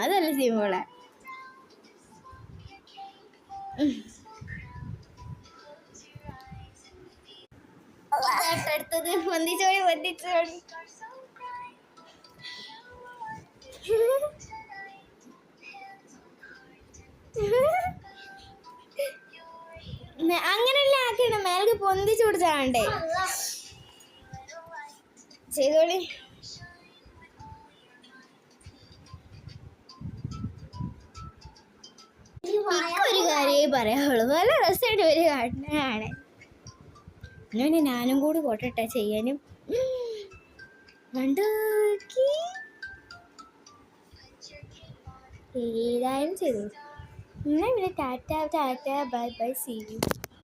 അതല്ല സിമോളെ. അടുത്തത് വന്ദിച്ചോടി. അങ്ങനെയല്ല ആക്കണം, മേലേക്ക് പൊന്തിച്ചു കൊടുത്താണ്ടേ. ചെയ്തോളി. ഒരു കാര്യമേ പറയാവുള്ളൂ, നല്ല രസമായിട്ട് ഒരു കാണാനാണ്. അങ്ങനെ ഞാനും കൂടി പോട്ടെ ചെയ്യാനും. ഏതായാലും ചെയ്തു. എന്നാ പിന്നെ tata bye bye, see U.